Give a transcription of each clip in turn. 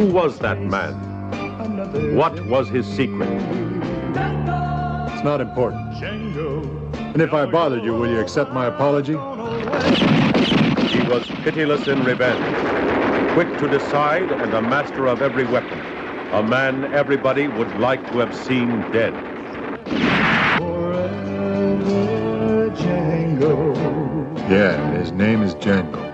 Who was that man? What was his secret? It's not important. And if I bothered you, will you accept my apology? He was pitiless in revenge, quick to decide and a master of every weapon. A man everybody would like to have seen dead. Django. Yeah, his name is Django.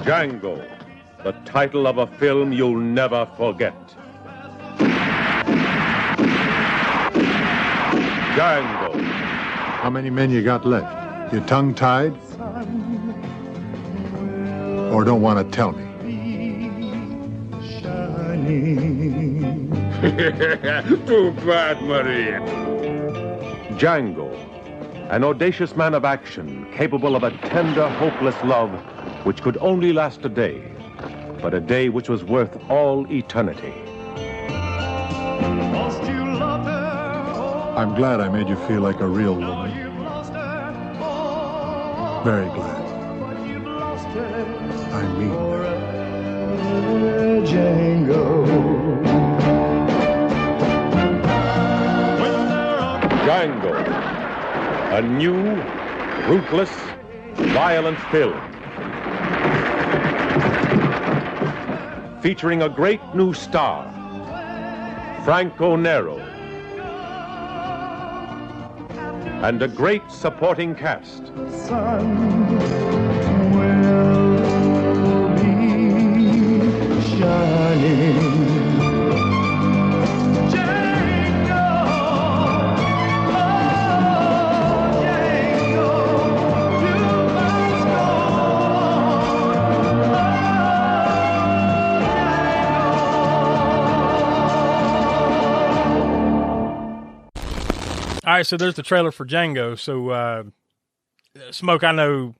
Django, the title of a film you'll never forget. Django. How many men you got left? You tongue-tied? Or don't want to tell me? Too bad, Maria. Django, an audacious man of action, capable of a tender, hopeless love which could only last a day, but a day which was worth all eternity. I'm glad I made you feel like a real woman. Very glad. I mean that. Django, a new, ruthless, violent film. Featuring a great new star, Franco Nero. And a great supporting cast. All right, so there's the trailer for Django. So, Smoak, I know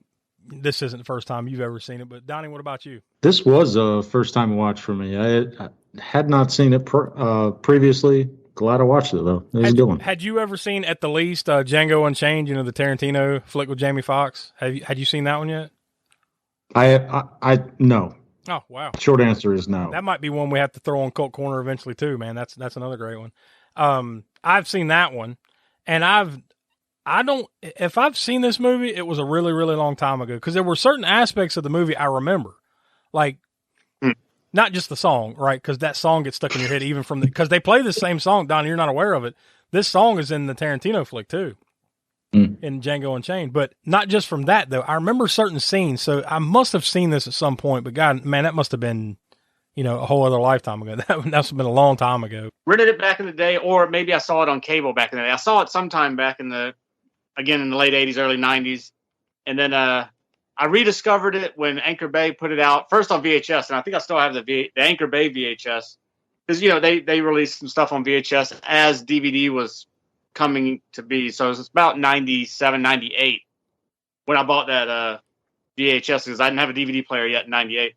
this isn't the first time you've ever seen it, but Donny, what about you? This was a first-time watch for me. I had not seen it previously. Glad I watched it, though. It was a good one. Had you ever seen, at the least, Django Unchained, the Tarantino flick with Jamie Foxx? Had you seen that one yet? I no. Oh, wow. Short answer is no. That might be one we have to throw on Cult Corner eventually, too, man. That's another great one. I've seen that one. And if I've seen this movie, it was a really, really long time ago, because there were certain aspects of the movie I remember, like not just the song, right? Because that song gets stuck in your head even because they play the same song. Donnie, you're not aware of it. This song is in the Tarantino flick too, in Django Unchained, but not just from that though. I remember certain scenes, so I must have seen this at some point. But God, man, that must have been a whole other lifetime ago. That must have been a long time ago. Rented it back in the day, or maybe I saw it on cable back in the day. I saw it sometime back in the late 80s, early 90s. And then I rediscovered it when Anchor Bay put it out, first on VHS. And I think I still have the Anchor Bay VHS. Because, they released some stuff on VHS as DVD was coming to be. So it was about 97, 98 when I bought that VHS, because I didn't have a DVD player yet in 98.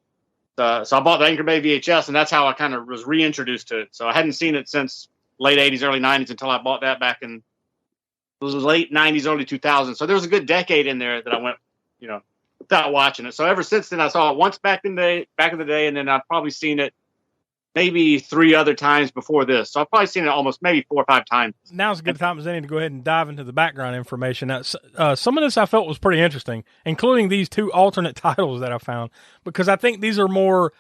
So I bought the Anchor Bay VHS, and that's how I kind of was reintroduced to it. So I hadn't seen it since late 80s, early 90s until I bought that back in it was late 90s, early 2000s. So there was a good decade in there that I went, without watching it. So ever since then, I saw it once back in the day, and then I've probably seen it maybe 3 other times before this. So I've probably seen it almost maybe 4 or 5 times. Now's a good time as any to go ahead and dive into the background information. Now, some of this I felt was pretty interesting, including these 2 alternate titles that I found, because I think these are more,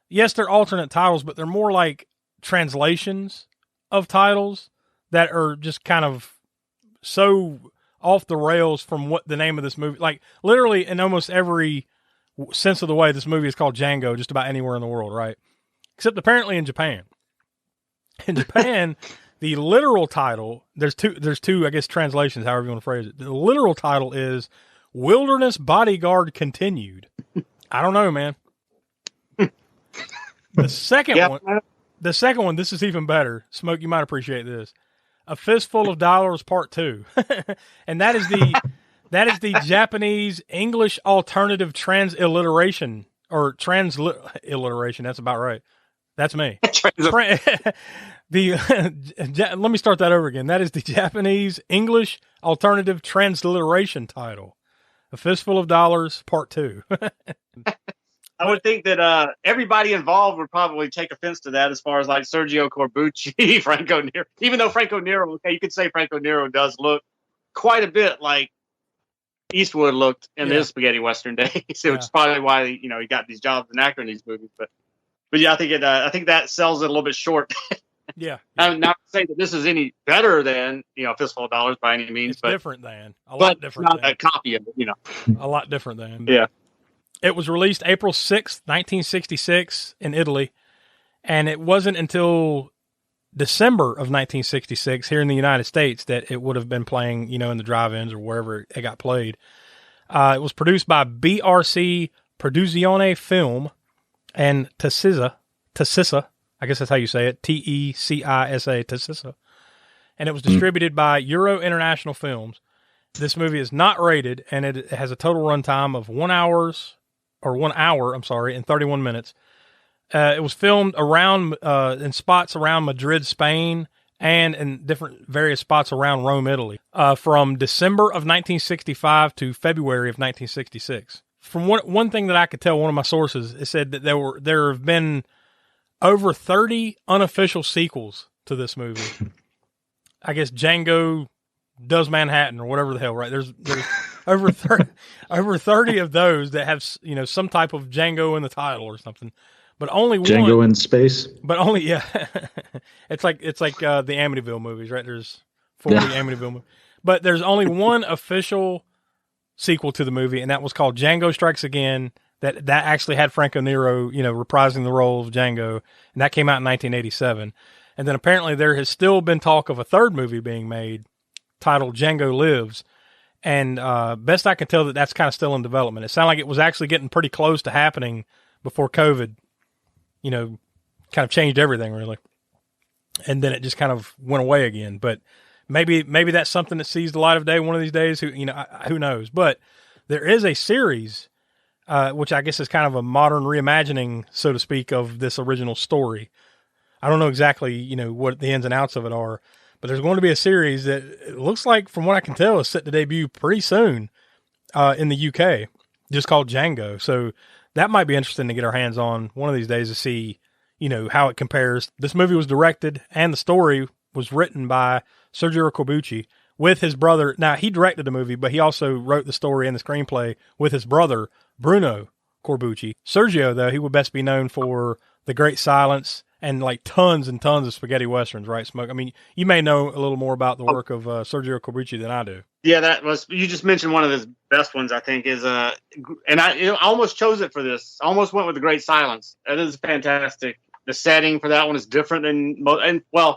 yes, they're alternate titles, but they're more like translations of titles that are just kind of so off the rails from what the name of this movie, like literally in almost every sense of the way, this movie is called Django just about anywhere in the world, right? Except apparently in Japan. In Japan, the literal title, there's two, I guess, translations, however you want to phrase it. The literal title is Wilderness Bodyguard Continued. I don't know, man. The second one, this is even better. Smoak, you might appreciate this. A Fistful of Dollars Part 2. And that is the Japanese English alternative transliteration, or transliteration, that's about right. That's me. Let me start that over again. That is the Japanese English alternative transliteration title. A Fistful of Dollars, Part 2. I would think that everybody involved would probably take offense to that, as far as like Sergio Corbucci, Franco Nero. Even though Franco Nero, okay, you could say Franco Nero does look quite a bit like Eastwood looked in his spaghetti western days, which is probably why he got these jobs as an actor in these movies. But yeah, I think that sells it a little bit short. Yeah. I'm not to say that this is any better than Fistful of Dollars by any means, but different than a lot different. Not a copy of it, A lot different than. Yeah. It was released April 6th, 1966 in Italy, and it wasn't until December of 1966 here in the United States that it would have been playing, in the drive-ins or wherever it got played. It was produced by BRC Produzione Film and Tessisa, I guess that's how you say it, T-E-C-I-S-A, Tessisa. And it was distributed by Euro International Films. This movie is not rated, and it has a total runtime of 1 hour, and 31 minutes. It was filmed around in spots around Madrid, Spain, and in different various spots around Rome, Italy, from December of 1965 to February of 1966. From one thing that I could tell, one of my sources, it said that there have been over 30 unofficial sequels to this movie. I guess Django Does Manhattan or whatever the hell, right? There's over 30 of those that have some type of Django in the title or something. But only Django one in space. But only it's like the Amityville movies, right? There's 40 Amityville movies. But there's only one official sequel to the movie, and that was called Django Strikes Again. That actually had Franco Nero, reprising the role of Django, and that came out in 1987. And then apparently there has still been talk of a third movie being made titled Django Lives. And best I can tell, that's kind of still in development. It sounded like it was actually getting pretty close to happening before COVID, kind of changed everything really. And then it just kind of went away again. But maybe that's something that sees the light of day one of these days. Who knows? But there is a series, which I guess is kind of a modern reimagining, so to speak, of this original story. I don't know exactly, what the ins and outs of it are, but there's going to be a series that it looks like, from what I can tell, is set to debut pretty soon in the UK, just called Django. So that might be interesting to get our hands on one of these days to see, how it compares. This movie was directed and the story was written by Sergio Corbucci with his brother. Now, he directed the movie, but he also wrote the story and the screenplay with his brother, Bruno Corbucci. Sergio, though, he would best be known for The Great Silence and like tons and tons of spaghetti westerns, right, Smoak? I mean, you may know a little more about the work of Sergio Corbucci than I do. Yeah, you just mentioned one of his best ones, I think, is and I almost chose it for this. I almost went with The Great Silence. It is fantastic. The setting for that one is different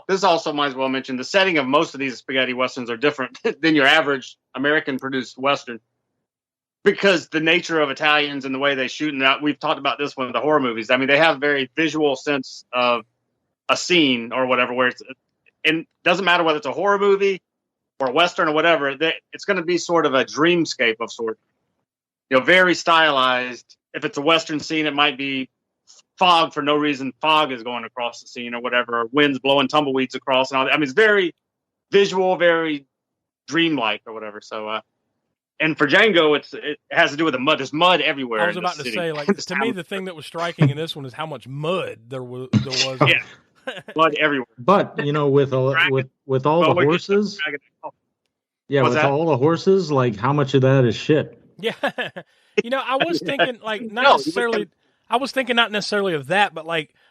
this also might as well mention the setting of most of these spaghetti westerns are different than your average American-produced western, because the nature of Italians and the way they shoot, and we've talked about this one with the horror movies. I mean, they have a very visual sense of a scene or whatever, where it doesn't matter whether it's a horror movie or a western or whatever, it's going to be sort of a dreamscape of sort. Very stylized. If it's a western scene, it might be fog for no reason. Fog is going across the scene or whatever, or winds blowing tumbleweeds across. And all that. I mean, it's very visual, very dreamlike or whatever. So, and for Django, it has to do with the mud. There's mud everywhere. I was about to say, to me, the thing that was striking in this one is how much mud there was. Yeah, mud everywhere. But with all the horses, with all the horses, like how much of that is shit? Yeah, I was thinking I was thinking not necessarily of that, but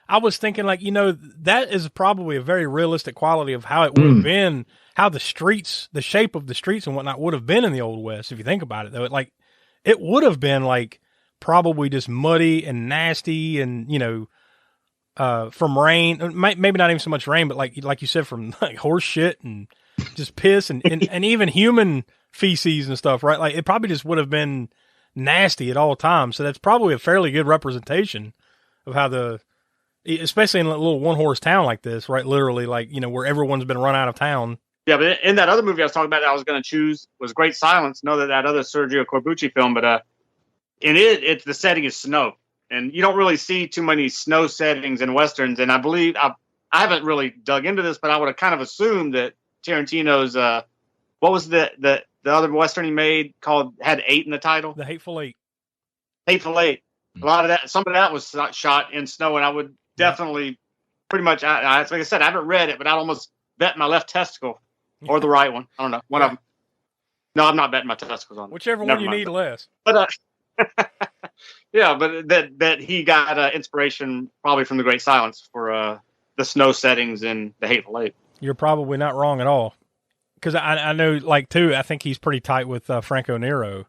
I was thinking that is probably a very realistic quality of how it would have been, how the shape of the streets and whatnot would have been in the Old West. If you think about it, though, it would have been probably just muddy and nasty, and from rain, maybe not even so much rain, but like you said, from horse shit and just piss and even human feces and stuff, right? It probably just would have been nasty at all times. So that's probably a fairly good representation of how especially in a little one-horse town like this, right? Literally, where everyone's been run out of town. Yeah, but in that other movie I was talking about that I was going to choose was Great Silence. Know that other Sergio Corbucci film, but in it the setting is snow. And you don't really see too many snow settings in Westerns. And I believe, I haven't really dug into this, but I would have kind of assumed that Tarantino's, what was the other Western he made had 8 in the title? The Hateful Eight. Hateful Eight. A lot of that, some of that was shot in snow, and I would definitely, pretty much, like I said, I haven't read it, but I'd almost bet my left testicle or the right one. I don't know, one of them. No, I'm not betting my testicles on it. Whichever one you need less. But yeah, but that he got inspiration probably from The Great Silence for the snow settings in The Hateful Eight. You're probably not wrong at all, because I know, like, too, I think he's pretty tight with Franco Nero,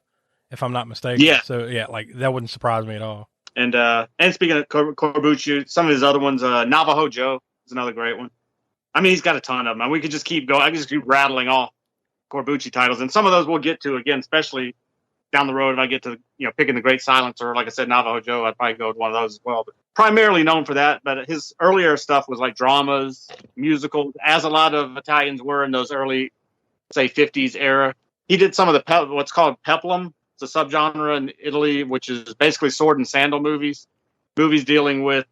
if I'm not mistaken. Yeah. So yeah, like, that wouldn't surprise me at all. And speaking of Corbucci, some of his other ones, Navajo Joe is another great one. I mean, he's got a ton of them. And we could just keep going. I could just keep rattling off Corbucci titles, and some of those we'll get to again, especially down the road if I get to picking The Great Silence, or like I said, Navajo Joe. I'd probably go with one of those as well. But primarily known for that. But his earlier stuff was like dramas, musicals, as a lot of Italians were in those early, say, 50s era. He did some of the what's called peplum. It's a subgenre in Italy, which is basically sword and sandal movies dealing with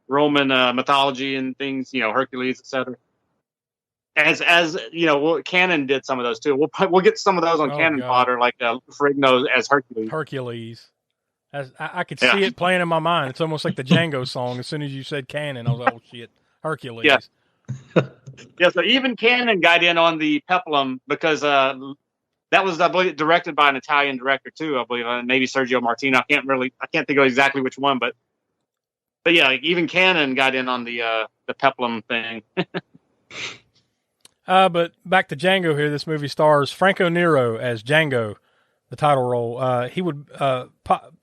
Roman mythology and things, Hercules, etc. As Cannon did some of those too. We'll get some of those on Cannon fodder, like Ferrigno as Hercules. As I could see it playing in my mind. It's almost like the Django song. As soon as you said Cannon, I was like, oh shit, Hercules. Yeah. Yeah. So even Cannon got in on the peplum because that was, I believe, directed by an Italian director too. I believe maybe Sergio Martino. I can't think of exactly which one, but yeah, even Cannon got in on the peplum thing. But back to Django here. This movie stars Franco Nero as Django, the title role. He would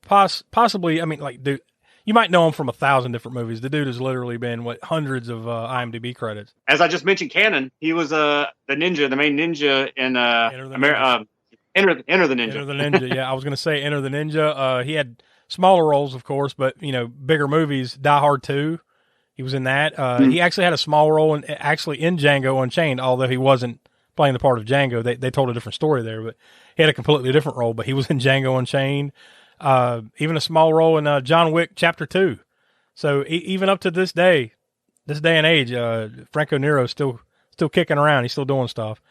possibly, I mean, like, dude, you might know him from 1,000 different movies. The dude has literally been hundreds of IMDb credits. As I just mentioned, Cannon. He was the ninja, the main ninja in Enter the Ninja. Enter the Ninja. Yeah, I was going to say Enter the Ninja. He had smaller roles, of course, but bigger movies. Die Hard 2. He was in that. He actually had a small role in Django Unchained, although he wasn't playing the part of Django. They told a different story there, but he had a completely different role. But he was in Django Unchained. Even a small role in John Wick Chapter 2. So even up to this day and age, Franco Nero is still kicking around. He's still doing stuff.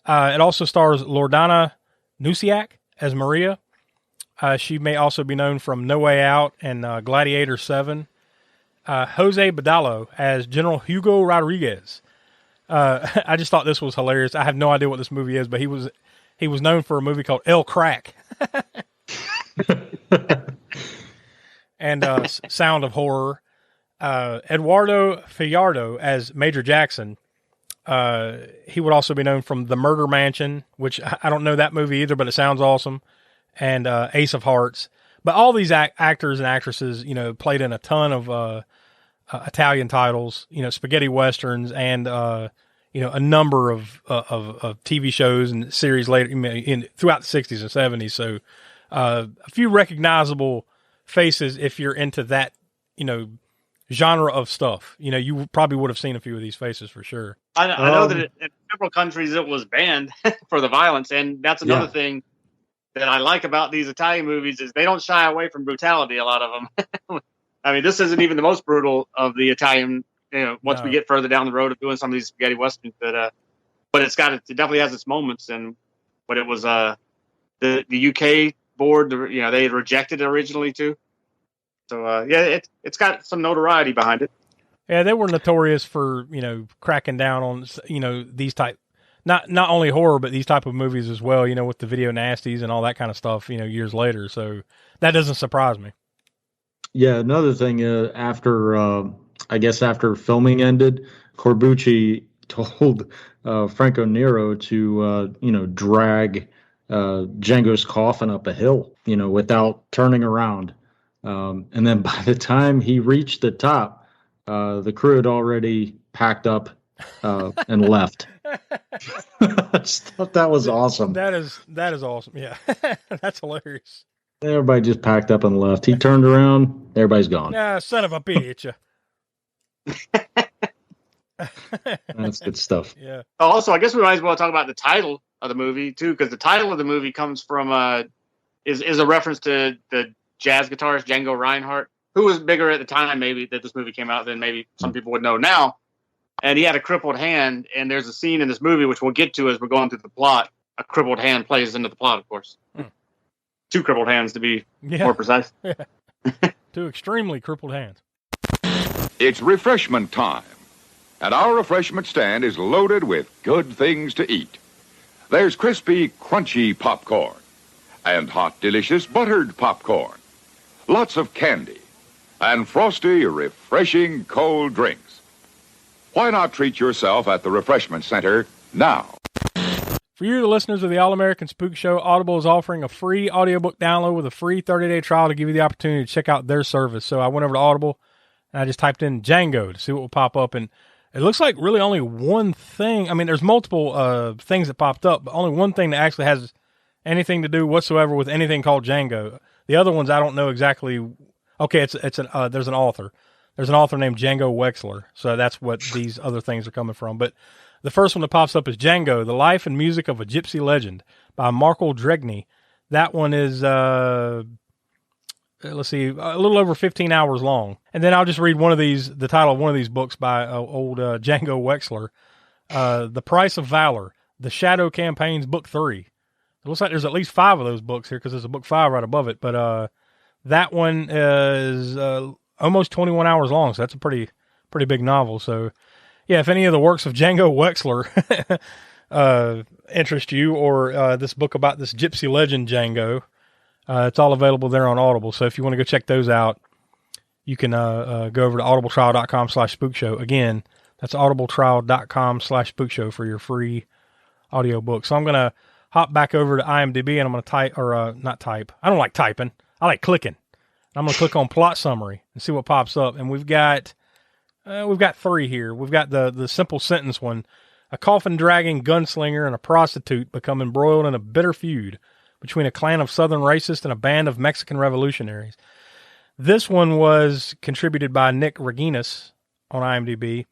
It also stars Loredana Nusiak as Maria. She may also be known from No Way Out and Gladiator 7. Jose Badallo as General Hugo Rodriguez. I just thought this was hilarious. I have no idea what this movie is, but he was known for a movie called El Crack. And Sound of Horror. Eduardo Fajardo as Major Jackson. He would also be known from The Murder Mansion, which I don't know that movie either, but it sounds awesome. And Ace of Hearts. But all these actors and actresses, played in a ton of Italian titles, spaghetti westerns, and a number of TV shows and series later throughout the 60s and 70s. So a few recognizable faces if you're into that, genre of stuff. You probably would have seen a few of these faces for sure. I know that in several countries it was banned for the violence, and that's another thing that I like about these Italian movies is they don't shy away from brutality, a lot of them. I mean, this isn't even the most brutal of the Italian, once we get further down the road of doing some of these spaghetti westerns, but it definitely has its moments. But it was, the UK board, they had rejected it originally too. So, it's got some notoriety behind it. Yeah, they were notorious for, cracking down on, these type, not only horror, but these type of movies as well, with the video nasties and all that kind of stuff, years later. So that doesn't surprise me. Yeah, another thing, after filming ended, Corbucci told Franco Nero to, drag Django's coffin up a hill, without turning around. And then by the time he reached the top, the crew had already packed up and left. I just thought that was awesome. That is awesome. Yeah, that's hilarious. Everybody just packed up and left. He turned around. Everybody's gone. Son of a bitch. That's good stuff. Yeah. Also, I guess we might as well talk about the title of the movie too, because the title of the movie comes from is a reference to the jazz guitarist Django Reinhardt, who was bigger at the time maybe that this movie came out than maybe some people would know now. And he had a crippled hand, and there's a scene in this movie, which we'll get to as we're going through the plot. A crippled hand plays into the plot, of course. 2 crippled hands, to be more precise. Yeah. 2 extremely crippled hands. It's refreshment time, and our refreshment stand is loaded with good things to eat. There's crispy, crunchy popcorn, and hot, delicious buttered popcorn. Lots of candy, and frosty, refreshing cold drinks. Why not treat yourself at the Refreshment Center now? For you, the listeners of the All-American Spook Show, Audible is offering a free audiobook download with a free 30-day trial to give you the opportunity to check out their service. So I went over to Audible, and I just typed in Django to see what will pop up, and it looks like really only one thing. I mean, there's multiple things that popped up, but only one thing that actually has anything to do whatsoever with anything called Django. The other ones, I don't know exactly. Okay, there's an author. There's an author named Django Wexler, so that's what these other things are coming from. But the first one that pops up is Django, The Life and Music of a Gypsy Legend by Markle Dregney. That one is, let's see, a little over 15 hours long. And then I'll just read the title of one of these books by old Django Wexler. The Price of Valor, The Shadow Campaigns, Book 3. It looks like there's at least 5 of those books here because there's a book 5 right above it. But that one is almost 21 hours long, so that's a pretty big novel. So, yeah, if any of the works of Django Wexler interest you, or this book about this gypsy legend Django, it's all available there on Audible. So if you want to go check those out, you can go over to audibletrial.com/spookshow. Again, that's audibletrial.com/spookshow for your free audiobook. So I'm going to hop back over to IMDb, and I'm going to type, or not type. I don't like typing. I like clicking. I'm going to click on plot summary and see what pops up. And we've got 3 here. We've got the simple sentence one. A coffin-dragging gunslinger and a prostitute become embroiled in a bitter feud between a clan of Southern racists and a band of Mexican revolutionaries. This one was contributed by Nick Reginas on IMDb.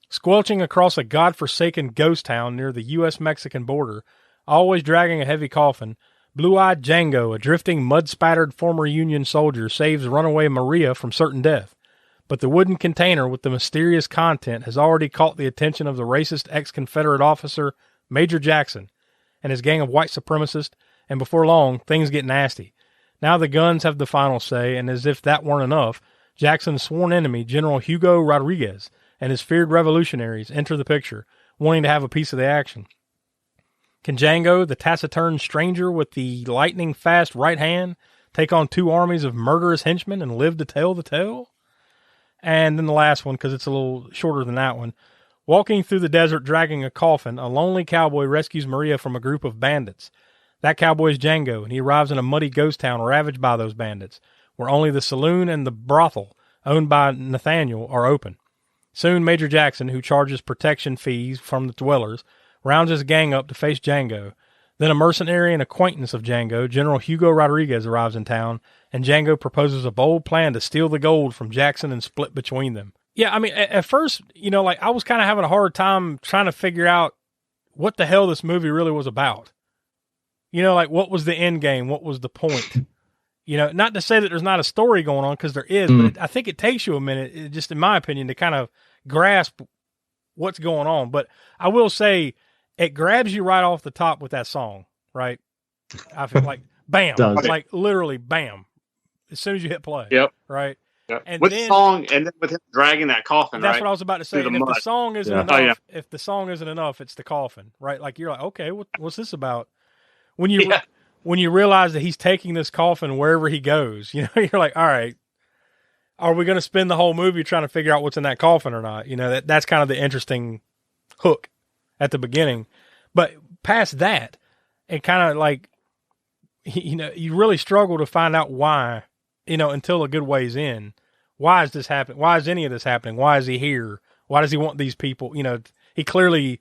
Squelching across a godforsaken ghost town near the U.S.-Mexican border, always dragging a heavy coffin, blue-eyed Django, a drifting, mud-spattered former Union soldier, saves runaway Maria from certain death. But the wooden container with the mysterious content has already caught the attention of the racist ex-Confederate officer Major Jackson and his gang of white supremacists, and before long, things get nasty. Now the guns have the final say, and as if that weren't enough, Jackson's sworn enemy, General Hugo Rodriguez, and his feared revolutionaries enter the picture, wanting to have a piece of the action. Can Django, the taciturn stranger with the lightning-fast right hand, take on 2 armies of murderous henchmen and live to tell the tale? And then the last one, because it's a little shorter than that one. Walking through the desert dragging a coffin, a lonely cowboy rescues Maria from a group of bandits. That cowboy is Django, and he arrives in a muddy ghost town ravaged by those bandits, where only the saloon and the brothel, owned by Nathaniel, are open. Soon Major Jackson, who charges protection fees from the dwellers, rounds his gang up to face Django. Then a mercenary and acquaintance of Django, General Hugo Rodriguez, arrives in town, and Django proposes a bold plan to steal the gold from Jackson and split between them. Yeah, I mean, at first, I was kind of having a hard time trying to figure out what the hell this movie really was about. What was the end game? What was the point? Not to say that there's not a story going on, because there is, but I think it takes you a minute, just in my opinion, to kind of grasp what's going on. But I will say, it grabs you right off the top with that song, right? I feel like, bam, like literally bam, as soon as you hit play. Yep. Right? Yep. And with the song, and then with him dragging that coffin, that's right? what I was about to say. And if the song isn't enough, if the song isn't enough, it's the coffin, right? Like, you're like, okay, what's this about? When you realize that he's taking this coffin wherever he goes, you're like, all right, are we going to spend the whole movie trying to figure out what's in that coffin or not? That's kind of the interesting hook at the beginning. But past that, and kind of like, you really struggle to find out why, until a good ways in. Why is this happening? Why is any of this happening? Why is he here? Why does he want these people? He clearly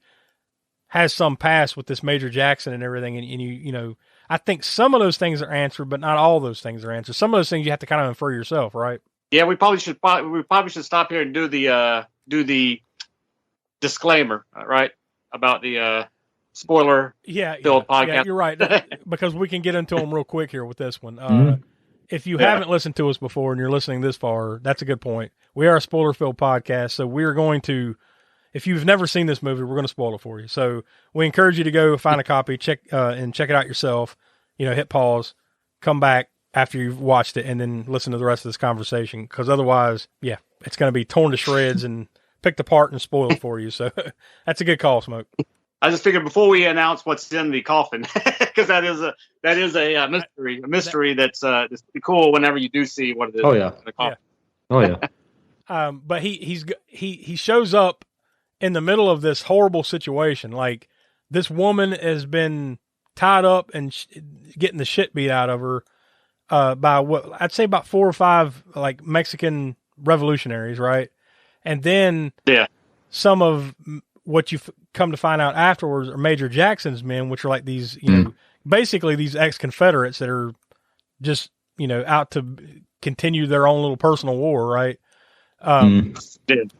has some past with this Major Jackson and everything. And I think some of those things are answered, but not all those things are answered. Some of those things you have to kind of infer yourself, right? Yeah, we probably should stop here and do the disclaimer, right? About the spoiler filled podcast. Yeah, you're right. Because we can get into them real quick here with this one. if you haven't listened to us before and you're listening this far, that's a good point. We are a spoiler-filled podcast, so we're going to, if you've never seen this movie, we're going to spoil it for you. So we encourage you to go find a copy, check it out yourself. Hit pause, come back after you've watched it, and then listen to the rest of this conversation. Because otherwise, it's going to be torn to shreds and picked apart and spoiled for you. So that's a good call, Smoak. I just figured before we announce what's in the coffin, because that is a mystery that's pretty cool whenever you do see what it is. Oh yeah, in the coffin. Oh yeah. But he shows up in the middle of this horrible situation. Like, this woman has been tied up and getting the shit beat out of her by what I'd say about 4 or 5 like Mexican revolutionaries, right? And then some of what you've come to find out afterwards are Major Jackson's men, which are like these, basically these ex-Confederates that are just, out to continue their own little personal war, right?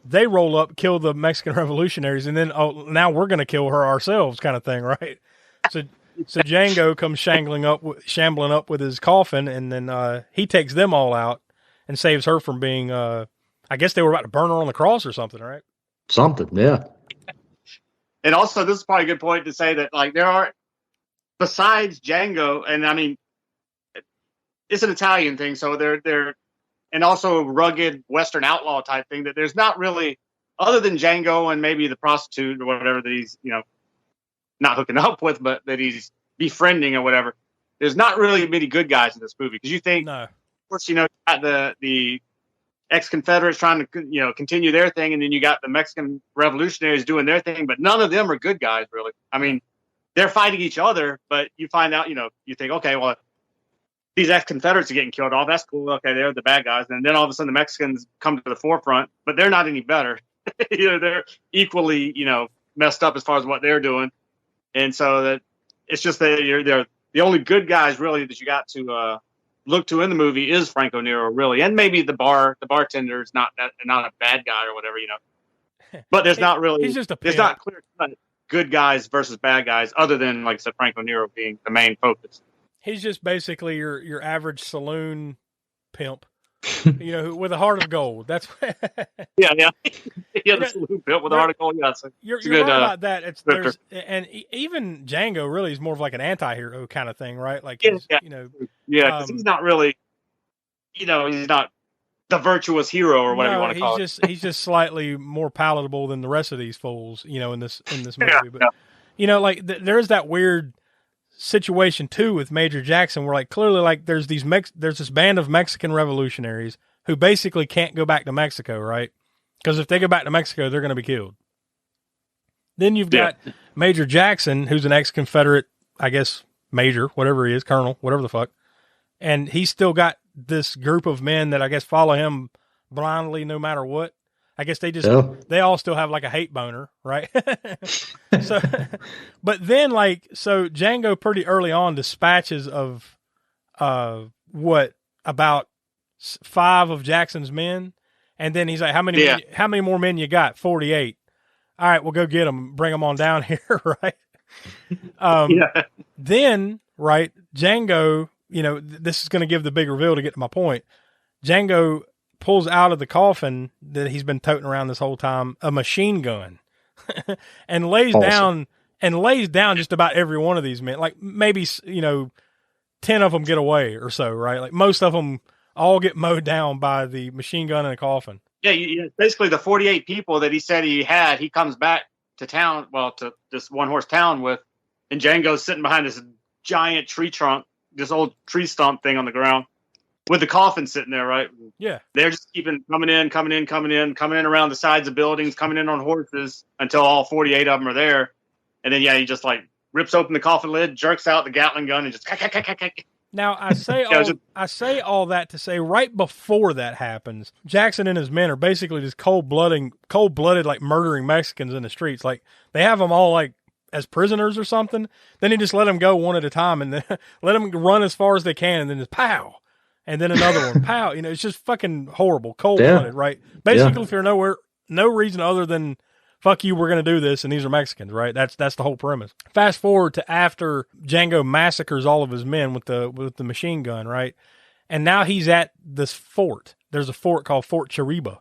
They roll up, kill the Mexican revolutionaries, and then, now we're going to kill her ourselves kind of thing, right? So Django comes shambling up with his coffin, and then he takes them all out and saves her from being, I guess they were about to burn her on the cross or something, right? Something, yeah. And also, this is probably a good point to say that, like, there are, besides Django, and I mean, it's an Italian thing, so they're and also a rugged Western outlaw type thing, that there's not really, other than Django and maybe the prostitute or whatever that he's, not hooking up with, but that he's befriending or whatever, there's not really many good guys in this movie. Because you think, of course, you got the ex-Confederates trying to, continue their thing, and then you got the Mexican revolutionaries doing their thing, but none of them are good guys, really. I mean, they're fighting each other, but you find out, you think, okay, well, these ex-Confederates are getting killed off. That's cool. Okay, they're the bad guys. And then all of a sudden the Mexicans come to the forefront, but they're not any better. They're equally, messed up as far as what they're doing. And so that it's just that they're the only good guys really that you got to look to in the movie is Franco Nero, really, and maybe the bartender is not a bad guy or whatever, But there's not really, he's just there's not clear good guys versus bad guys, other than, like I said, Franco Nero being the main focus. He's just basically your average saloon pimp, with a heart of gold. That's the saloon pimp with a heart of gold. Yeah, you're right about that. And even Django really is more of like an anti-hero kind of thing, right? Like, because he's not really, he's not the virtuous hero or whatever you want to call it. He's just slightly more palatable than the rest of these fools, in this movie. But there's that weird situation too with Major Jackson, where like clearly like there's this band of Mexican revolutionaries who basically can't go back to Mexico, right? Because if they go back to Mexico, they're going to be killed. Then you've got Major Jackson, who's an ex-Confederate, I guess, major, whatever he is, colonel, whatever the fuck, and he's still got this group of men that I guess follow him blindly no matter what. I guess they all still have like a hate boner, right? So, but then so Django pretty early on dispatches of, about 5 of Jackson's men. And then he's like, how many more men you got? 48. All right, we'll go get them. Bring them on down here. Right. Then, right. Django, this is going to give the big reveal to get to my point. Django pulls out of the coffin that he's been toting around this whole time a machine gun and lays down just about every one of these men. Like maybe 10 of them get away or so, right? Like most of them all get mowed down by the machine gun in a coffin. Yeah, basically the 48 people that he said he had, he comes back to town, to this one horse town with, and Django's sitting behind this giant tree trunk, this old tree stump thing on the ground, with the coffin sitting there, right? Yeah. They're just coming in around the sides of buildings, coming in on horses until all 48 of them are there. And then, he just rips open the coffin lid, jerks out the Gatling gun, and just. Now, I say all that to say right before that happens, Jackson and his men are basically just cold-blooded, like murdering Mexicans in the streets. Like they have them all like as prisoners or something. Then he just let them go one at a time and then let them run as far as they can, and then just pow. And then another one, pow. It's just fucking horrible, cold-blooded, right? Basically, for no reason other than, fuck you, we're going to do this, and these are Mexicans, right? That's the whole premise. Fast forward to after Django massacres all of his men with the machine gun, right? and now he's at this fort. There's a fort called Fort Chiriba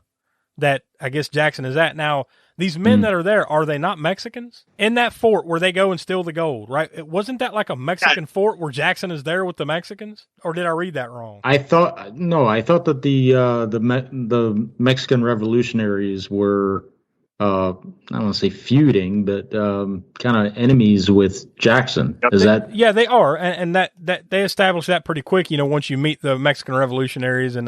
that I guess Jackson is at. Now, these men that are there, are they not Mexicans? In that fort where they go and steal the gold, right? Wasn't that like a Mexican fort where Jackson is there with the Mexicans? Or did I read that wrong? I thought that the Mexican revolutionaries were, I don't want to say feuding, but kind of enemies with Jackson. Is that? Yeah, they are. And that they established that pretty quick, once you meet the Mexican revolutionaries and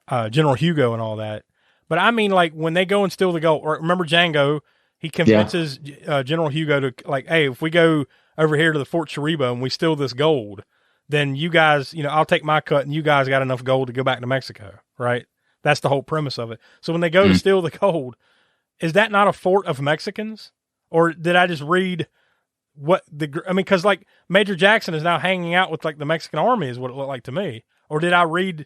General Hugo and all that. But I mean, like, when they go and steal the gold, or remember Django, he convinces General Hugo to, like, hey, if we go over here to the Fort Chiriba and we steal this gold, then you guys, I'll take my cut and you guys got enough gold to go back to Mexico, right? That's the whole premise of it. So when they go to steal the gold, is that not a fort of Mexicans? Or did I just read because, like, Major Jackson is now hanging out with, like, the Mexican army is what it looked like to me. Or did I read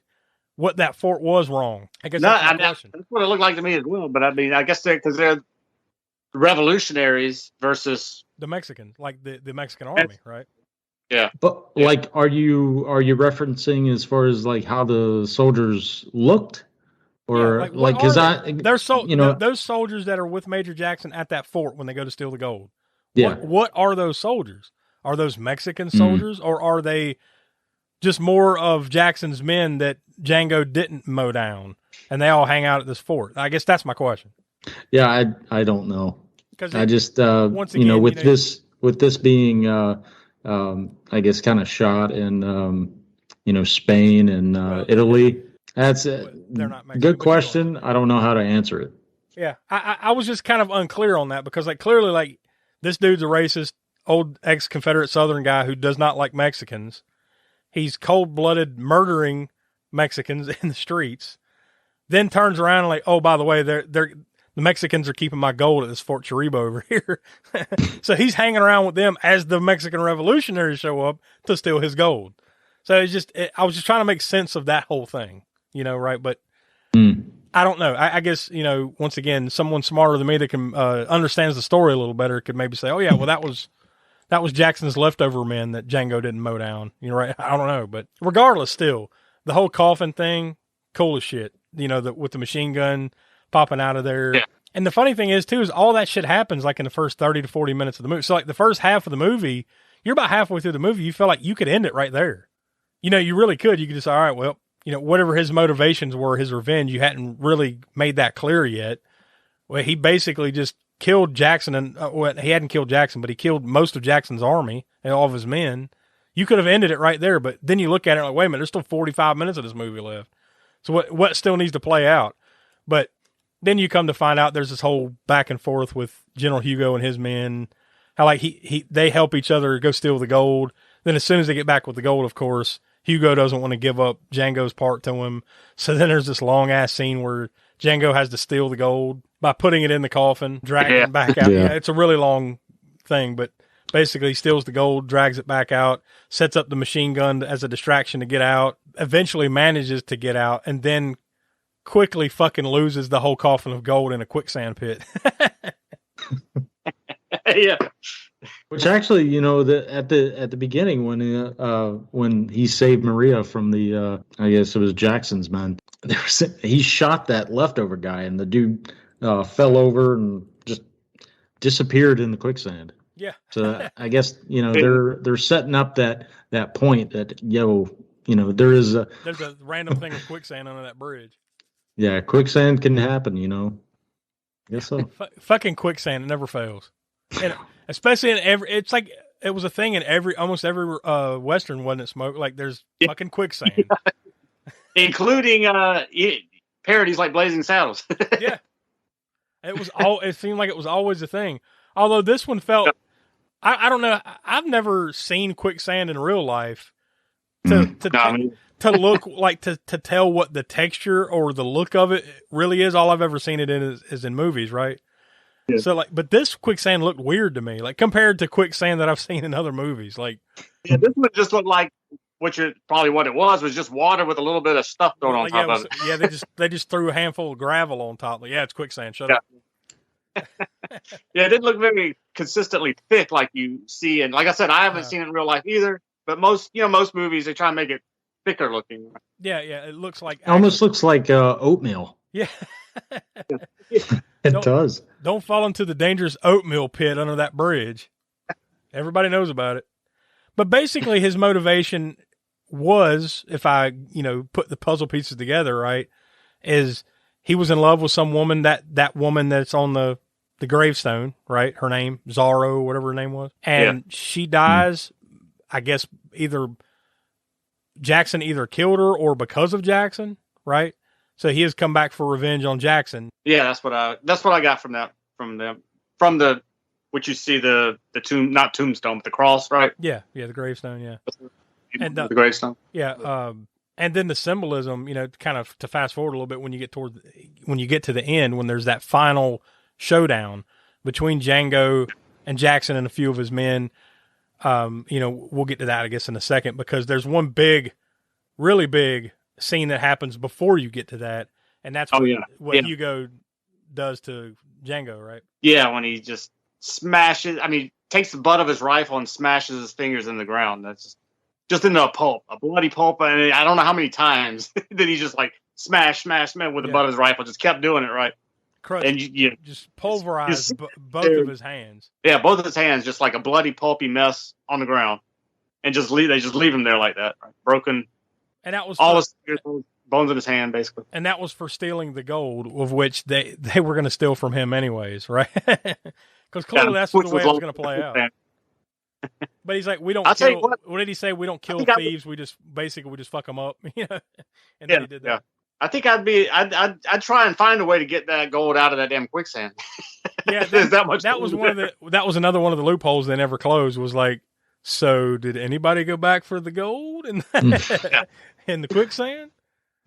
what that fort was wrong? I guess that's what it looked like to me as well. But I mean, I guess because they're revolutionaries versus the Mexicans, like the Mexican army, right? Yeah. But like, are you referencing as far as like how the soldiers looked, or because those soldiers that are with Major Jackson at that fort when they go to steal the gold? Yeah. What are those soldiers? Are those Mexican soldiers, or are they just more of Jackson's men that Django didn't mow down, and they all hang out at this fort? I guess that's my question. Yeah, I don't know. I just once again, with this being I guess kind of shot in Spain and Italy. That's a good question. I don't know how to answer it. Yeah, I was just kind of unclear on that because, like, clearly, like, this dude's a racist, old ex-Confederate Southern guy who does not like Mexicans. He's cold-blooded murdering Mexicans in the streets, then turns around and like, oh, by the way, the Mexicans are keeping my gold at this Fort Chiriba over here. So he's hanging around with them as the Mexican revolutionaries show up to steal his gold. So I was just trying to make sense of that whole thing, right? But I don't know. I guess, once again, someone smarter than me that can understands the story a little better could maybe say, oh yeah, well that was Jackson's leftover men that Django didn't mow down. Right? I don't know, but regardless, still the whole coffin thing, cool as shit. With the machine gun popping out of there. Yeah. And the funny thing is too, is all that shit happens like in the first 30 to 40 minutes of the movie. So like the first half of the movie, you're about halfway through the movie, you feel like you could end it right there. You really could. You could just, all right, well, whatever his motivations were, his revenge, you hadn't really made that clear yet. Well, he basically just killed Jackson, and he hadn't killed Jackson, but he killed most of Jackson's army and all of his men. You could have ended it right there, but then you look at it like, wait a minute, there's still 45 minutes of this movie left. So what still needs to play out? But then you come to find out there's this whole back and forth with General Hugo and his men, how like they help each other go steal the gold. Then as soon as they get back with the gold, of course, Hugo doesn't want to give up Django's part to him. So then there's this long ass scene where Django has to steal the gold by putting it in the coffin, dragging it back out. Yeah, it's a really long thing, but basically he steals the gold, drags it back out, sets up the machine gun as a distraction to get out, eventually manages to get out, and then quickly fucking loses the whole coffin of gold in a quicksand pit. Yeah. Which actually, at the beginning when he saved Maria from the I guess it was Jackson's men, he shot that leftover guy, and the dude fell over and just disappeared in the quicksand. Yeah. So I guess they're setting up that point that there's a random thing of quicksand under that bridge. Yeah, quicksand can happen. I guess so. Fucking quicksand, it never fails. And especially in it's like it was a thing in almost every Western, wasn't it, Smoak? Like there's fucking quicksand. Including parodies like Blazing Saddles. Yeah. It seemed like it was always a thing. Although this one felt, I don't know, I've never seen quicksand in real life to look like, to tell what the texture or the look of it really is. All I've ever seen it in is in movies, right? Yeah. So like, but this quicksand looked weird to me, like compared to quicksand that I've seen in other movies. Like, yeah, this one just looked like, probably what it was just water with a little bit of stuff thrown on top of it. Yeah, they just threw a handful of gravel on top. Like, yeah, it's quicksand. Shut up. Yeah, it didn't look very consistently thick like you see, and like I said, I haven't seen it in real life either. But most movies, they try and make it thicker looking. Yeah, it looks like almost looks like oatmeal. Yeah. It does. Don't fall into the dangerous oatmeal pit under that bridge. Everybody knows about it. But basically his motivation was, if I, put the puzzle pieces together, right, is he was in love with some woman, that woman that's on the gravestone, right? Her name, Zorro, whatever her name was. And she dies, I guess Jackson either killed her or because of Jackson, right? So he has come back for revenge on Jackson. Yeah, that's what I got from that, from the which you see the tomb, not tombstone, but the cross, right? Yeah, the gravestone, yeah. And the gravestone. Yeah, and then the symbolism, kind of to fast forward a little bit when you get to the end, when there's that final showdown between Django and Jackson and a few of his men. We'll get to that, I guess, in a second, because there's one big, really big scene that happens before you get to that, and that's what Hugo does to Django, right? Yeah, when he just smashes, takes the butt of his rifle and smashes his fingers in the ground. That's just into a bloody pulp. And I don't know how many times that he just like smash with the butt of his rifle. Just kept doing it, right? Crushed, and you just pulverized both of his hands. Yeah, both of his hands, just like a bloody pulpy mess on the ground, and they just leave him there like that, right? Broken. And that was all his bones in his hand, basically. And that was for stealing the gold, of which they were going to steal from him anyways, right? Because clearly that's the way it was going to play out. But he's like, we don't kill. What did he say? We don't kill thieves. We just fuck them up, And then he did that. Yeah. I think I'd try and find a way to get that gold out of that damn quicksand. Yeah, that was another one of the loopholes they never closed. Was like, so did anybody go back for the gold in the quicksand?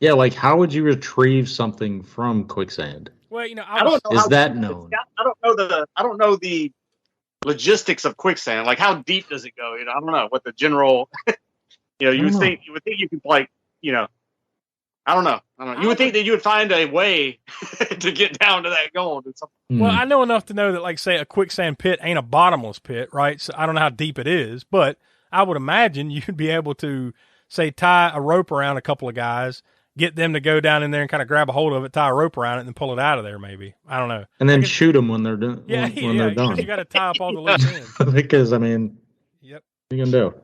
Yeah, like how would you retrieve something from quicksand? Well, I don't know. Is that known? I don't know the logistics of quicksand. Like, how deep does it go? I don't know what the general. You would think you could I don't know. You would think that you would find a way to get down to that gold. Well, I know enough to know that, like, say, a quicksand pit ain't a bottomless pit, right? So I don't know how deep it is, but I would imagine you'd be able to, say, tie a rope around a couple of guys, get them to go down in there and kind of grab a hold of it, tie a rope around it, and then pull it out of there, maybe. I don't know. And then shoot them when they're done. Yeah, when they're done. You got to tie up all the loose ends. Because, yep. What are you going to do?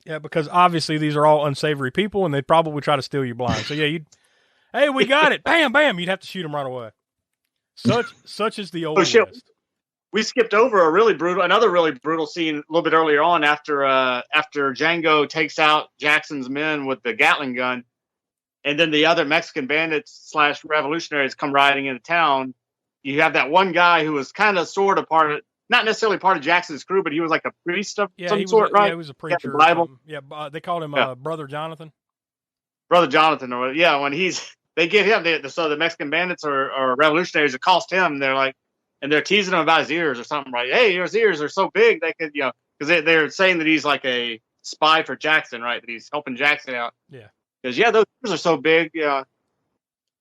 Yeah, because obviously these are all unsavory people, and they'd probably try to steal you blind. So, yeah, hey, we got it. Bam, bam. You'd have to shoot them right away. Such is the old West. We skipped over another really brutal scene a little bit earlier on after Django takes out Jackson's men with the Gatling gun, and then the other Mexican bandits / revolutionaries come riding into town. You have that one guy who was kind of sort of not necessarily part of Jackson's crew, but he was like a priest of some sort, right? Yeah, he was a preacher. Bible. Yeah, they called him Brother Jonathan. Brother Jonathan, when they get him. So the Mexican bandits or revolutionaries accost him. They're like, and they're teasing him about his ears or something, right? Hey, his ears are so big they could, because they're saying that he's like a spy for Jackson, right? That he's helping Jackson out. Yeah. Because those ears are so big, yeah.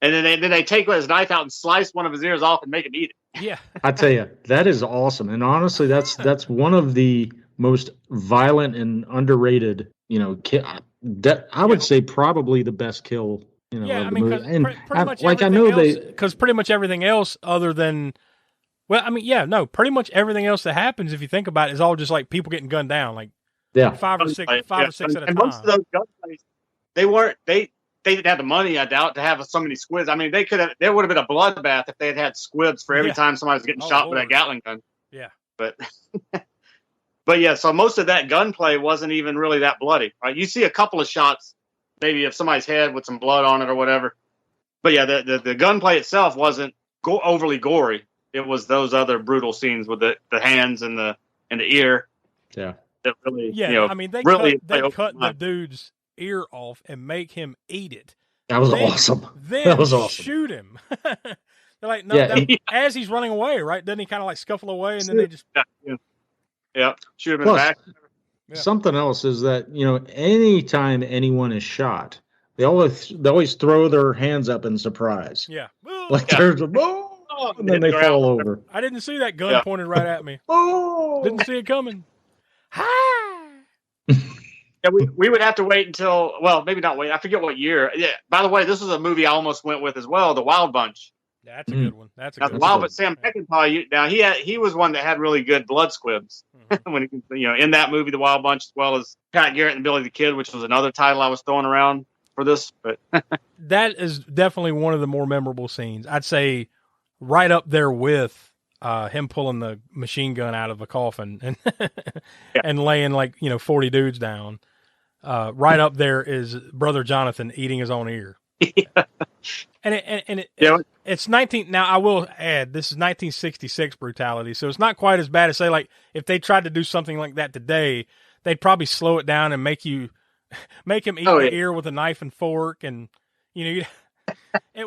And then they take his knife out and slice one of his ears off and make him eat it. Yeah. I tell you, that is awesome. And honestly, that's one of the most violent and underrated, I would say probably the best kill. Because pretty much everything else other than, pretty much everything else that happens, if you think about it, is all just like people getting gunned down, like five or six at a time. Most of those gunfights, they didn't have the money, I doubt, to have so many squids. There would have been a bloodbath if they had squibs for every time somebody was getting shot with that Gatling gun. Yeah. But yeah, so most of that gunplay wasn't even really that bloody, right? You see a couple of shots, maybe of somebody's head with some blood on it or whatever. But yeah, the gunplay itself wasn't overly gory. It was those other brutal scenes with the hands and the ear. Yeah. That really, they cut the dude's ear off and make him eat it. That was awesome. Then shoot him. They're like, as he's running away, right? Doesn't he kind of like scuffle away and then they just shoot him in the back. Something else is that anytime anyone is shot, they always throw their hands up in surprise. Yeah, there's a and then they fall over. I didn't see that gun pointed right at me. Didn't see it coming. Yeah, we would have to wait until, well, maybe not wait. I forget what year. Yeah. By the way, this was a movie I almost went with as well, The Wild Bunch. Yeah, that's a good one. That's a good Wild, one. but Sam Peckinpah, now he was one that had really good blood squibs when in that movie, The Wild Bunch, as well as Pat Garrett and Billy the Kid, which was another title I was throwing around for this. But that is definitely one of the more memorable scenes. I'd say right up there with him pulling the machine gun out of a coffin and and laying 40 dudes down. Right up there is Brother Jonathan eating his own ear. It's 19. Now I will add, this is 1966 brutality, so it's not quite as bad as say if they tried to do something like that today, they'd probably slow it down and make him eat the ear with a knife and fork, and it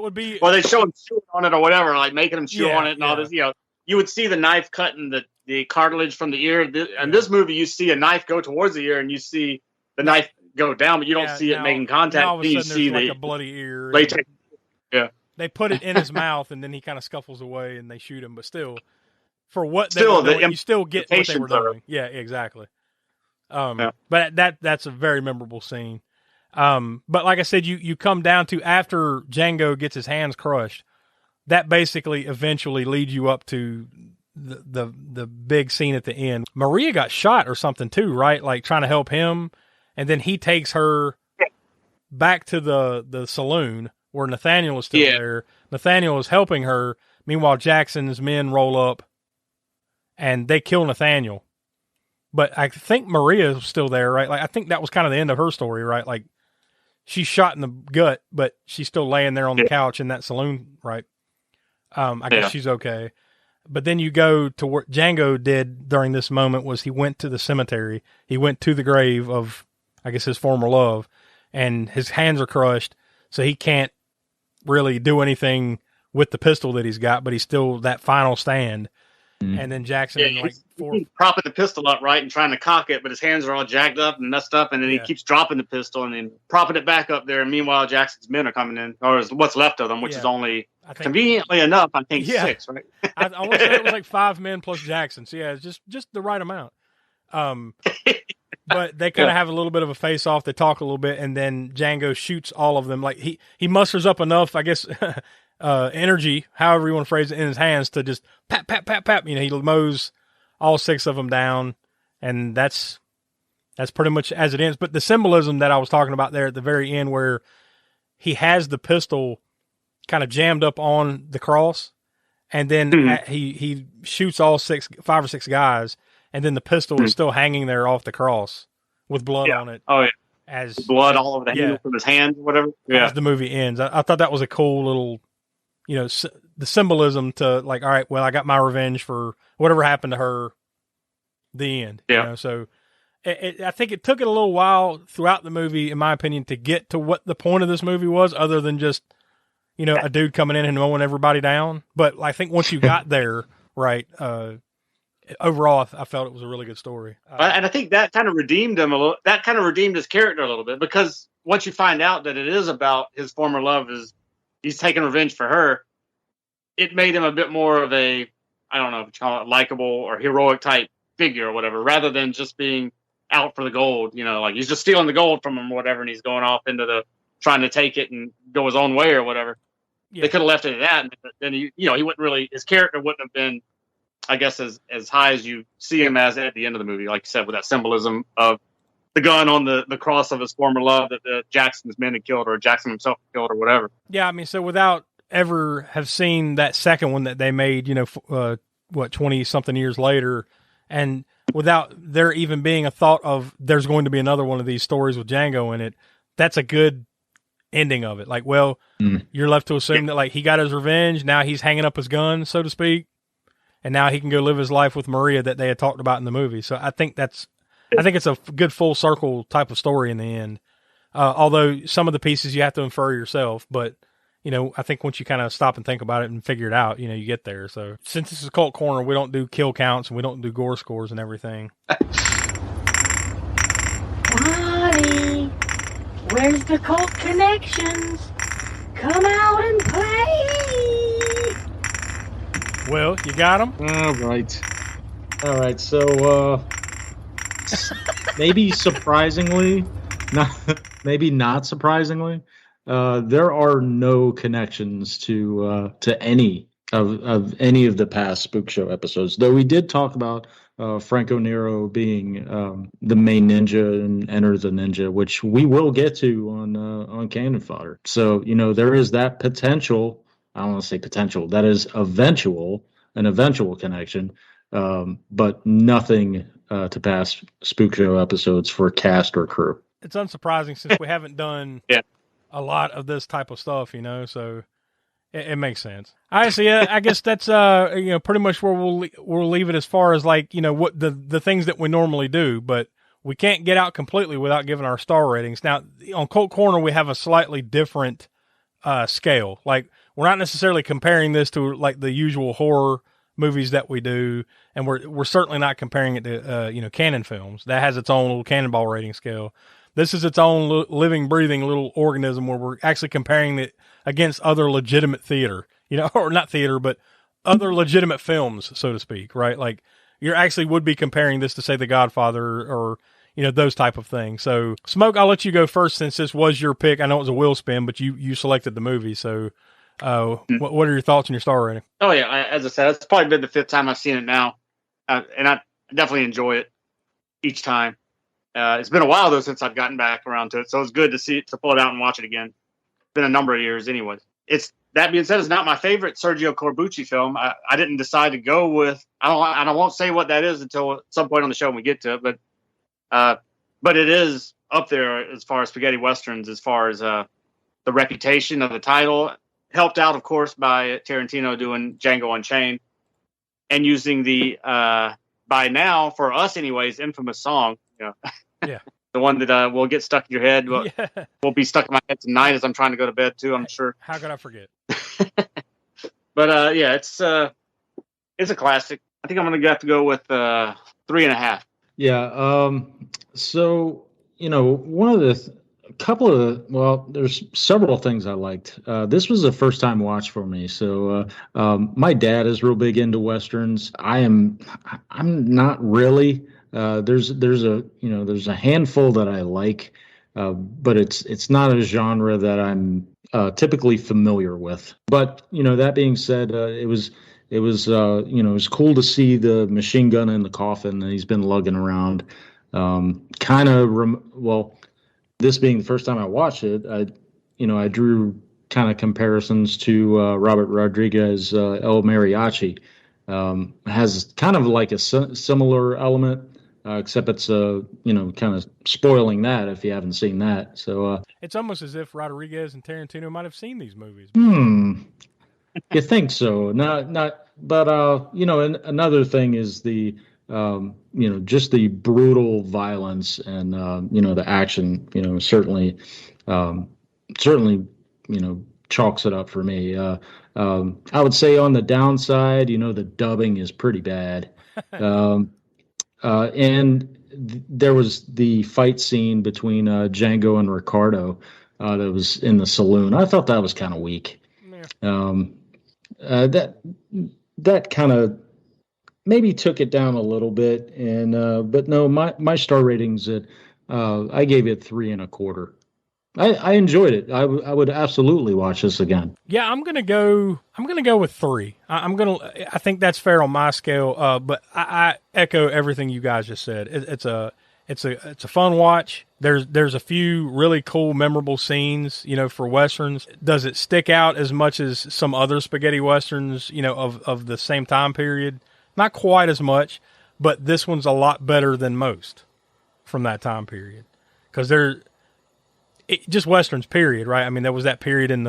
would be. Well, they show him chewing on it or whatever, like making him chew on it and all this. You would see the knife cutting the cartilage from the ear. And this movie, you see a knife go towards the ear, and you see the knife go down, but you don't see it making contact. All of a sudden, you see there's a bloody ear. Latex. Yeah. They put it in his mouth, and then he kind of scuffles away, and they shoot him. But still, for what they were doing, you still get what they were doing. Yeah, exactly. But that's a very memorable scene. But like I said, you come down to after Django gets his hands crushed, that basically eventually leads you up to the big scene at the end. Maria got shot or something too, right? Like trying to help him, and then he takes her back to the saloon where Nathaniel is still there. Nathaniel is helping her. Meanwhile, Jackson's men roll up and they kill Nathaniel. But I think Maria is still there, right? Like I think that was kind of the end of her story, right? Like she's shot in the gut, but she's still laying there on the couch in that saloon, right? I guess she's okay. But then you go to what Django did during this moment was he went to the cemetery. He went to the grave of, I guess, his former love, and his hands are crushed, so he can't really do anything with the pistol that he's got, but he's still that final stand. And then Jackson, he's propping the pistol up, right, and trying to cock it, but his hands are all jacked up and messed up, and then he keeps dropping the pistol and then propping it back up there. And meanwhile, Jackson's men are coming in, or what's left of them, which is only, conveniently enough, I think 6, right? I want to say it was like 5 men plus Jackson. So it's just the right amount. But they kind of have a little bit of a face off. They talk a little bit, and then Django shoots all of them. Like he musters up enough, I guess, energy, however you want to phrase it, in his hands to just pap, pap, pap, pap. He mows all 6 of them down, and that's pretty much as it ends. But the symbolism that I was talking about there at the very end, where he has the pistol kind of jammed up on the cross, and then he shoots all 5 or 6 guys, and then the pistol is still hanging there off the cross with blood on it. Oh yeah, as blood all over the handle from his hand, whatever. Yeah, as the movie ends, I thought that was a cool little, the symbolism to like, all right, well, I got my revenge for whatever happened to her. The end. Yeah. So I think it took it a little while throughout the movie, in my opinion, to get to what the point of this movie was, other than just, a dude coming in and mowing everybody down. But I think once you got there, right, overall, I felt it was a really good story. And I think that kind of redeemed him a little. That kind of redeemed his character a little bit, because once you find out that it is about his former love, he's taking revenge for her, it made him a bit more of a, I don't know if you call it likable or heroic type figure or whatever, rather than just being out for the gold. Like he's just stealing the gold from him or whatever, and he's going off into trying to take it and go his own way or whatever. Yeah. They could have left it at that, and then he wouldn't really, his character wouldn't have been, I guess, as high as you see him as at the end of the movie, like you said, with that symbolism of the gun on the cross of his former love that Jackson's men had killed, or Jackson himself killed, or whatever. Yeah, I mean, so without ever have seen that second one that they made, 20-something years later, and without there even being a thought of there's going to be another one of these stories with Django in it, that's a good ending of it. Like, well, you're left to assume that, like, he got his revenge, now he's hanging up his gun, so to speak, and now he can go live his life with Maria that they had talked about in the movie. So I think it's a good full circle type of story in the end. Although some of the pieces you have to infer yourself, but I think once you kind of stop and think about it and figure it out, you get there. So since this is Cult Corner, we don't do kill counts and we don't do gore scores and everything. Donny, where's the Cult Connections? Come out and play! Well, you got them? All right. So, maybe surprisingly, not surprisingly, there are no connections to any of any of the past Spook Show episodes. Though we did talk about Franco Nero being the main ninja and Enter the Ninja, which we will get to on Cannon Fodder. So there is that potential. I don't want to say potential. That is an eventual connection, but nothing to past Spook Show episodes for cast or crew. It's unsurprising since we haven't done a lot of this type of stuff, so it makes sense. I see. I guess that's pretty much where we'll leave it as far as what the things that we normally do, but we can't get out completely without giving our star ratings. Now on Cult Corner we have a slightly different scale. Like we're not necessarily comparing this to like the usual horror movies that we do, and we're certainly not comparing it to Cannon Films. That has its own little Cannonball rating scale. This is its own living, breathing little organism where we're actually comparing it against other legitimate theater, or not theater, but other legitimate films, so to speak, right? Like you actually would be comparing this to, say, The Godfather or, those type of things. So, Smoak, I'll let you go first since this was your pick. I know it was a wheel spin, but you selected the movie. So, what are your thoughts on your star rating? Oh, yeah. As I said, it's probably been the 5th time I've seen it now. And I definitely enjoy it each time. It's been a while, though, since I've gotten back around to it. So it's good to pull it out and watch it again. It's been a number of years anyways. That being said, it's not my favorite Sergio Corbucci film. I didn't decide to go with, I won't say what that is until at some point on the show when we get to it, but it is up there as far as spaghetti westerns, as far as the reputation of the title, helped out, of course, by Tarantino doing Django Unchained and using the, by now, for us anyways, infamous song, Yeah. The one that will get stuck in your head. Will be stuck in my head tonight as I'm trying to go to bed too, I'm sure. How could I forget? But it's a classic. I think I'm going to have to go with 3.5. Yeah. So one of there's several things I liked. This was a first time watch for me. So my dad is real big into westerns. I'm not really. There's a handful that I like, but it's not a genre that I'm typically familiar with. But that being said, it was cool to see the machine gun in the coffin that he's been lugging around. This being the first time I watched it, I drew kind of comparisons to Robert Rodriguez, El Mariachi. Has kind of like a similar element. Except it's kind of spoiling that if you haven't seen that. So it's almost as if Rodriguez and Tarantino might have seen these movies. You think so? But another thing is the just the brutal violence and the action. Certainly chalks it up for me. I would say on the downside, the dubbing is pretty bad. And there was the fight scene between Django and Ricardo that was in the saloon. I thought that was kind of weak. Yeah. That kind of maybe took it down a little bit. And but no, my star ratings I gave it 3.25. I enjoyed it. I would absolutely watch this again. Yeah, I'm gonna go with 3. I think that's fair on my scale. But I echo everything you guys just said. It's a fun watch. There's a few really cool, memorable scenes. For westerns. Does it stick out as much as some other spaghetti westerns? Of the same time period. Not quite as much, but this one's a lot better than most from that time period because just westerns, period, right? I mean, there was that period in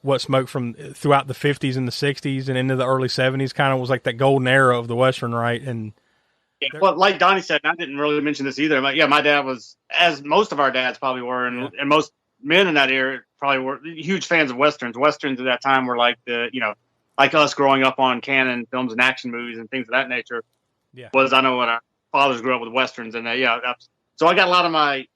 Smoak from throughout the 50s and the 60s and into the early 70s kind of was like that golden era of the western, right? And well, like Donny said, and I didn't really mention this either. But my dad was, as most of our dads probably were, and most men in that era probably were huge fans of westerns. Westerns at that time were like like us growing up on Cannon films and action movies and things of that nature. Yeah, I know when our fathers grew up with westerns, and so I got a lot of my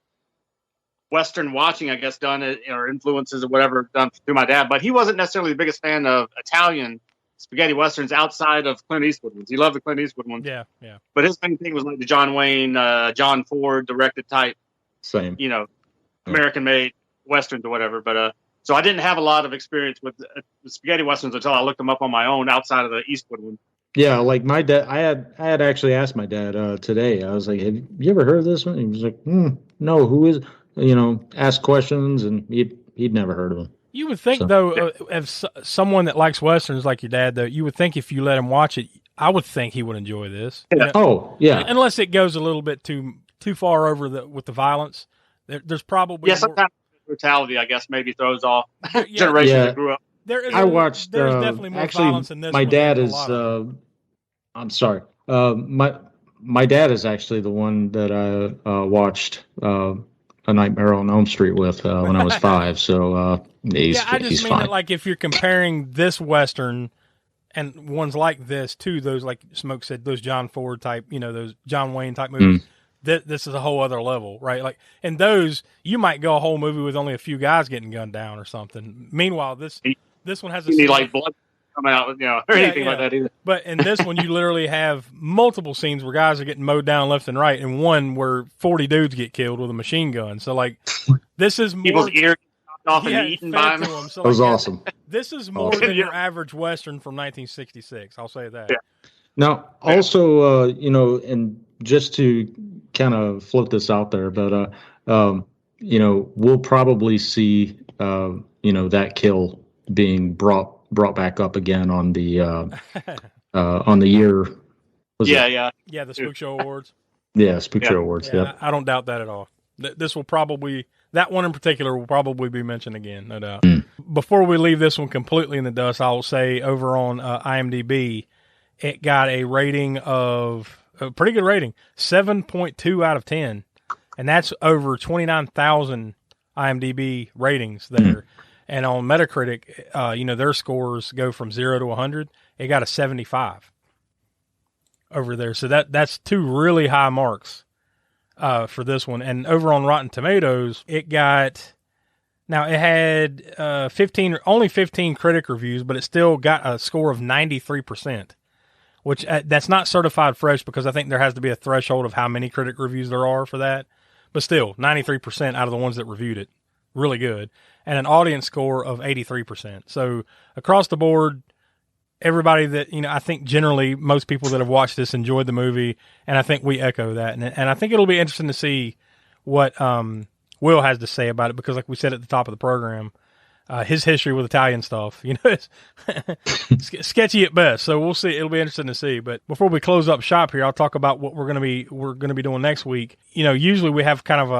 Western watching, I guess, done or influences or whatever done through my dad, but he wasn't necessarily the biggest fan of Italian spaghetti westerns outside of Clint Eastwood ones. He loved the Clint Eastwood ones. Yeah. But his main thing was like the John Wayne, John Ford directed type. Same. American-made westerns or whatever. But so I didn't have a lot of experience with the spaghetti westerns until I looked them up on my own outside of the Eastwood one. Yeah, like my dad, I had actually asked my dad today. I was like, "Have you ever heard of this one?" He was like, "No, who is?" Ask questions, and he'd never heard of him. You would think, though, if someone that likes westerns like your dad, though, you would think if you let him watch it, I would think he would enjoy this. Yeah. Oh, yeah. Unless it goes a little bit too far over with the violence. There's probably sometimes brutality, I guess, maybe throws off generations that grew up. There's definitely more violence in this. My dad is. I'm sorry. My dad is actually the one that I watched A Nightmare on Elm Street with when I was 5. So he's I just he's mean fine. that, like, if you're comparing this Western and ones like this to those, like Smoak said, those John Ford type, those John Wayne type movies. This is a whole other level, right? Like, in those, you might go a whole movie with only a few guys getting gunned down or something. Meanwhile, this one has you need like blood coming out, or anything like that either. But in this one, you literally have multiple scenes where guys are getting mowed down left and right, and one where 40 dudes get killed with a machine gun. So, like, this is more people's ears chopped off and eaten by them. So, that was awesome. This is more than your average Western from 1966. I'll say that. Yeah. Now, also, and just to kind of float this out there, but we'll probably see that kill being brought back up again on the year. Yeah, the Spookshow Awards. Yeah, Spookshow Awards. Yeah, I don't doubt that at all. This will probably, that one in particular will probably be mentioned again, no doubt. Before we leave this one completely in the dust, I'll say over on IMDb, it got a rating of a pretty good rating, 7.2 out of 10, and that's over 29,000 IMDb ratings there. And on Metacritic, their scores go from 0 to 100. It got a 75 over there, so that's 2 really high marks for this one. And over on Rotten Tomatoes, it had only 15 critic reviews, but it still got a score of 93%. Which that's not certified fresh because I think there has to be a threshold of how many critic reviews there are for that. But still, 93% out of the ones that reviewed it. Really good. And an audience score of 83%. So across the board, everybody that, I think generally most people that have watched this enjoyed the movie. And I think we echo that. And I think it'll be interesting to see what Will has to say about it because, like we said at the top of the program, his history with Italian stuff, it's sketchy at best. So we'll see. It'll be interesting to see. But before we close up shop here, I'll talk about what we're going to be doing next week. Usually we have kind of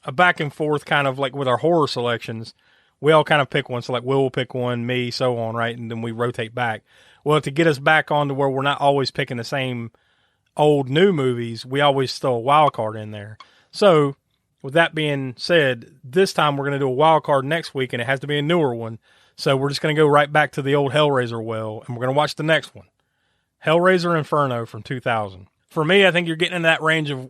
a back and forth kind of like with our horror selections. We all kind of pick one. So like Will pick one, me, so on, right? And then we rotate back. Well, to get us back on to where we're not always picking the same old new movies, we always throw a wild card in there. So with that being said, this time we're going to do a wild card next week, and it has to be a newer one. So we're just going to go right back to the old Hellraiser well, and we're going to watch the next one. Hellraiser Inferno from 2000. For me, I think you're getting in that range of,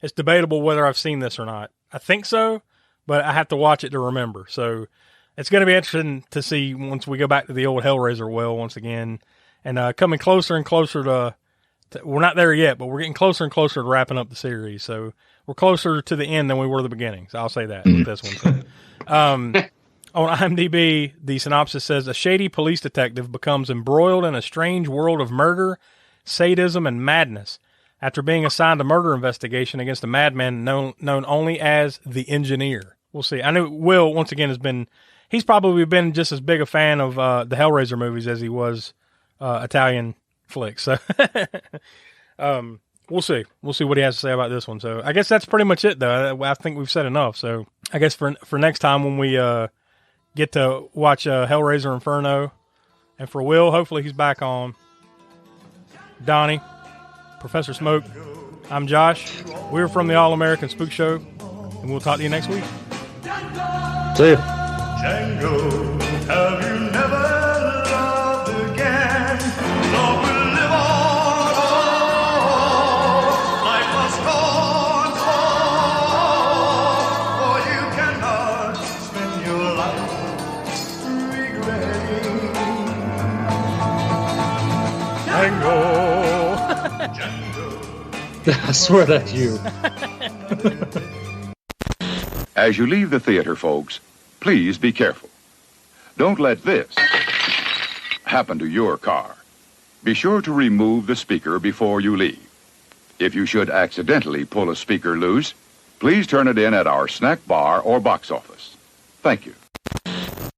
it's debatable whether I've seen this or not. I think so, but I have to watch it to remember. So it's going to be interesting to see once we go back to the old Hellraiser well once again, and coming closer and closer to we're not there yet, but we're getting closer and closer to wrapping up the series. So we're closer to the end than we were the beginning. So I'll say that with this one. So, on IMDb, the synopsis says, a shady police detective becomes embroiled in a strange world of murder, sadism, and madness after being assigned a murder investigation against a madman known only as the Engineer. We'll see. I know Will, once again, he's probably been just as big a fan of the Hellraiser movies as he was Italian flicks. So we'll see. We'll see what he has to say about this one. So I guess that's pretty much it, though. I think we've said enough. So I guess for next time when we get to watch Hellraiser Inferno, and for Will, hopefully he's back on. Donnie, Professor Smoak, I'm Josh. We're from the All-American Spook Show, and we'll talk to you next week. See you. Django, have you never loved again? Love will live on, life must go on, for you cannot spend your life regretting. I swear that's you. As you leave the theater, folks, please be careful. Don't let this happen to your car. Be sure to remove the speaker before you leave. If you should accidentally pull a speaker loose, please turn it in at our snack bar or box office. Thank you.